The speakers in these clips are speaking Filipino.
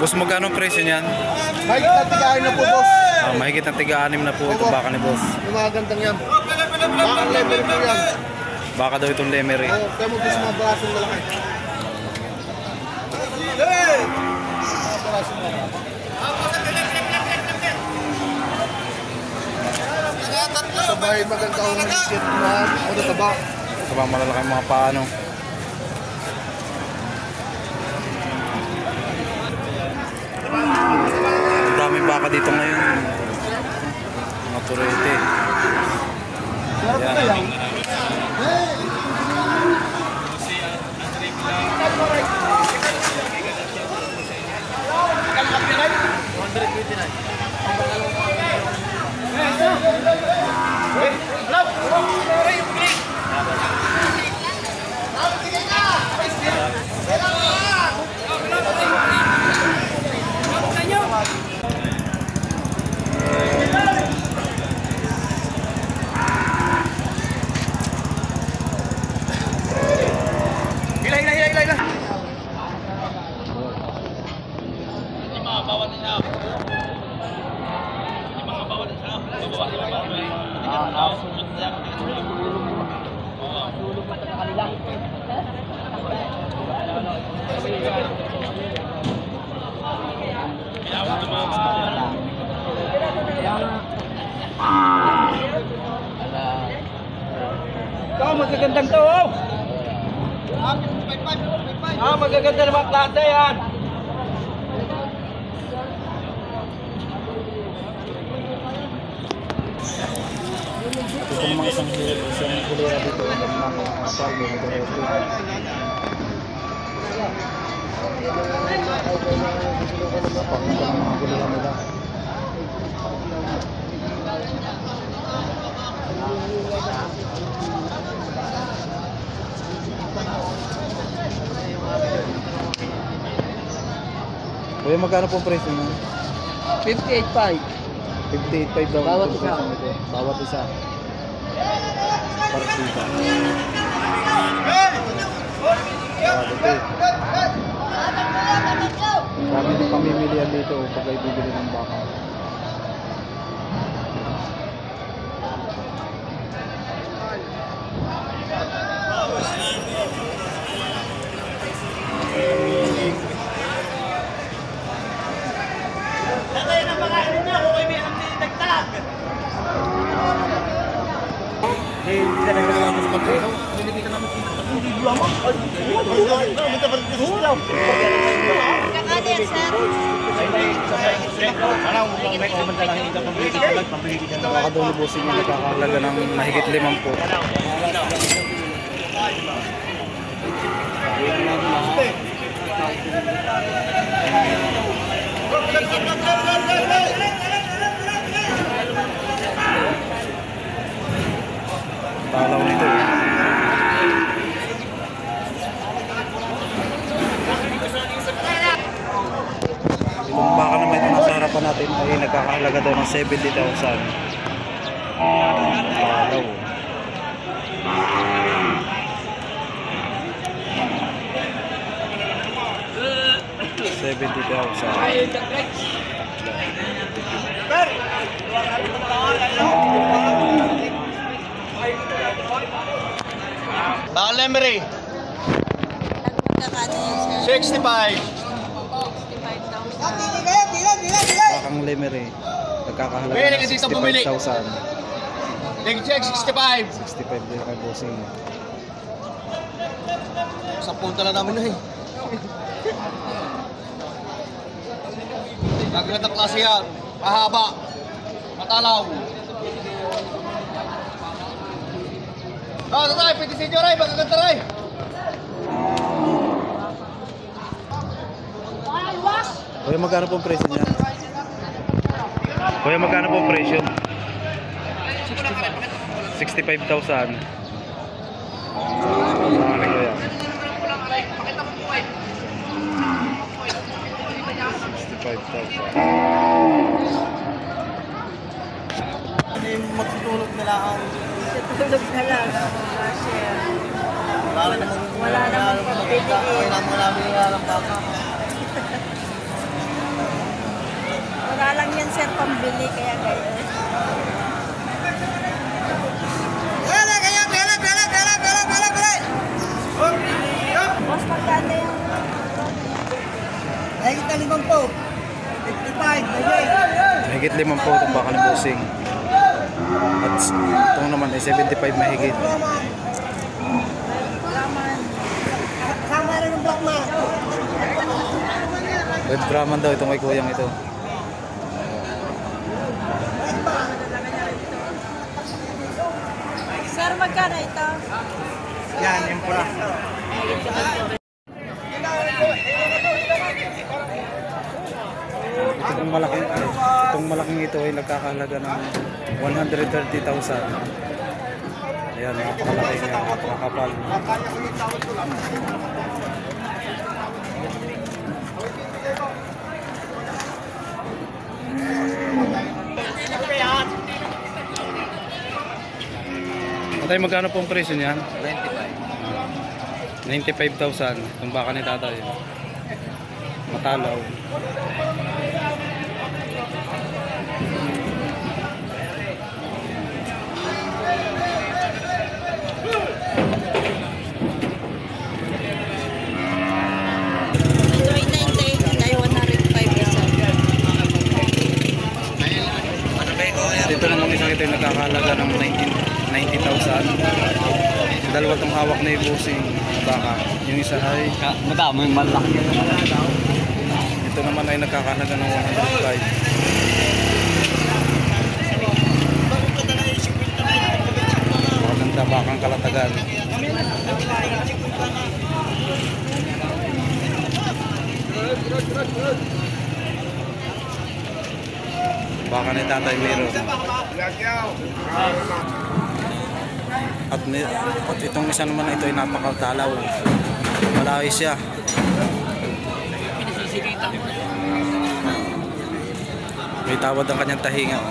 Boss, magkano ang presyo niyan? Mahigit na tiga-6 na po, boss. Mahigit na tiga-6 na po ito baka ni boss. Yung mga gandang yan. Baka lemery po yan. Baka daw itong lemery. Oo, kaya mo gusto mga barasong lalaki. Mga barasong lalaki. Sabay maganda ako ng isip na ano taba. Sabang malalaki mga paano. Ang daming baka dito ngayon. Mga turete. Yan. Ikaw, magagandang to, oh! Magaganda naman klase yan! Ito naman isang kulera dito. Mga salmo na turete. Pakita ng mga kulera nila. Kuya, magkano po presyo mo? 58.5. 58.5 daw. Bawat isa. Bawat isa. Partida. Marami din pamimilihan dito pag ay bibili ng baka. Nakakadulubusin yung nakakalaga ng mahigit 5 po. Talaw nito. Itong baka naman ito nasa harapan natin ay nagkakahalaga daw ng 70,000. Talaw. Baka lemery. 65. Bakang lemery. Nagkakahalaga ng 65,000. Nag-check 65. 65 din kay bossing. Sa punta lang namin na eh. Nagaganda ng klase yan. Mahaba. Matalaw. Tatay, pwede sa inyo ray. Magaganda ray. Kuya, magkano po presyo niya? Kuya, magkano po presyo? 65,000. Ano kuya? 65,000. Magtutulog na lang. Tutulog na lang. Wala namang pagpili. Wala namin yung alam baka. sir pambili kaya ganyan. Boss, magkano yung... Mahigit na 5 po. 55, Mahigit 5 po itong baka ni Bossing. At itong naman ay 75 mahigit. Sama rin yung black na. Red Brahman daw itong kay kuyang ito. Sir, magkano ito? Yan, yung pula. Itong malaking ito ay nagkakahalaga ng 130,000. Ayan, napakalaki niya, napakapal. Tatay, magkano pong presyo niyan? 95,000. Itong baka ni tatay. Matalaw. Ito ay 90, tayo 105 isa. Dito naman isang ito yung nagkakahalaga ng 90,000. Dalawa itong hawak na yung Bossing baka. Yung isa ay Madami, malaki. ito naman ay nagkakahalaga ng 105. Maganda bakang kalatagan. Baka ni tatay meron. At itong isa naman ito ay napakatalaw. Malaki siya. May tawad ang kanyang tahinga.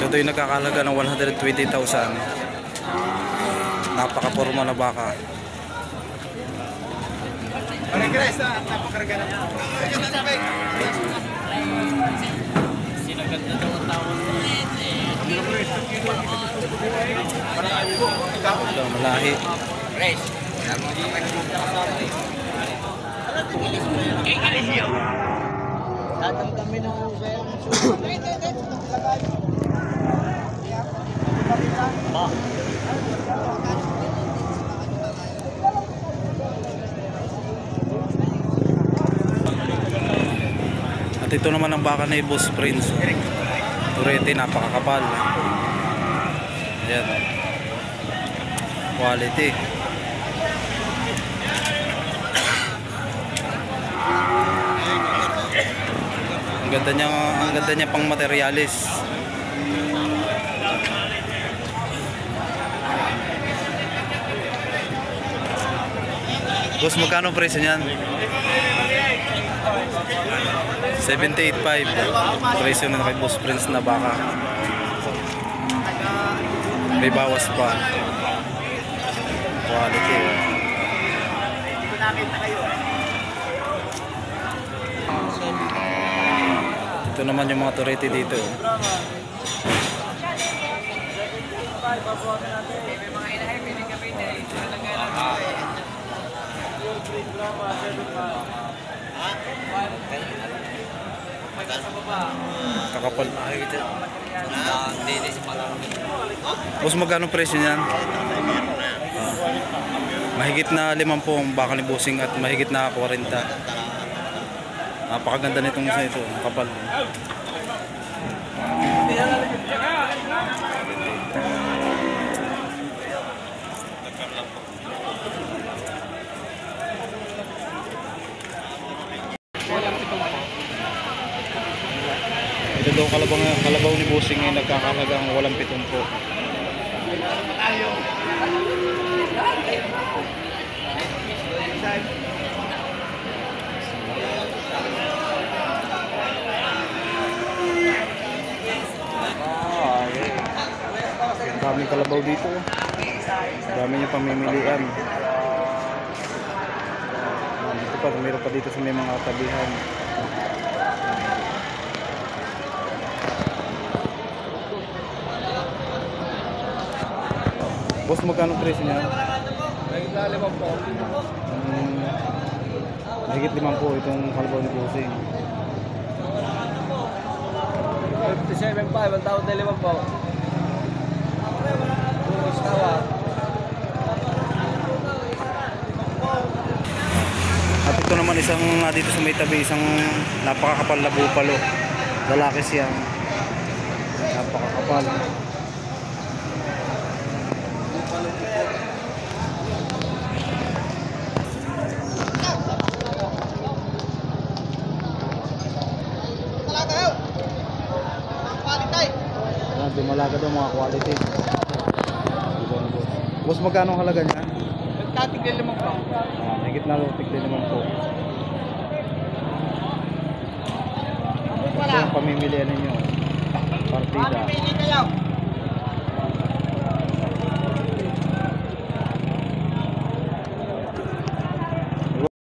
Ito ay nagkakalaga ng 120,000. Napaka-porma na baka. Ito, malahi. Tatang kami ng At ito naman ang baka ni Boss Prince. Turete, napakakapal. Ayan. Quality. Ang ganda niya pang materialis. Boss, magkano presyo niyan? 78.5 presyo na kay Boss Prince na baka. May bawas pa. Quality. Ito naman yung mga turete dito. Kakapal. Boss, magkano presyo niyan? Mahigit na 50 ang baka ni Bossing at mahigit na 40. Napakaganda nitong isa ito, kapal. Ito daw kalabaw ni Bossing ay nagkakalagang 80. Daming kalabaw dito. Dami niya pamimilian. Dito pa, meron pa dito sa may mga tabihan. Boss, magkano presyo niya? Naglalimang po. Mahigit 5 po itong kalabaw ni Bossing. 57 pa, 1,005 po. Tulos tawa. At ito naman isang dito sa may tabi, isang napakakapal na bupalo. Lalaki siyang napakakapal. Ayan, dumalaga daw mga quality. Boss, magkano ang halaga niya? Nagtatigil naman po. Higit na lutik din naman po. Ito yung pamimilian ninyo. Partida. Pamimili kayo.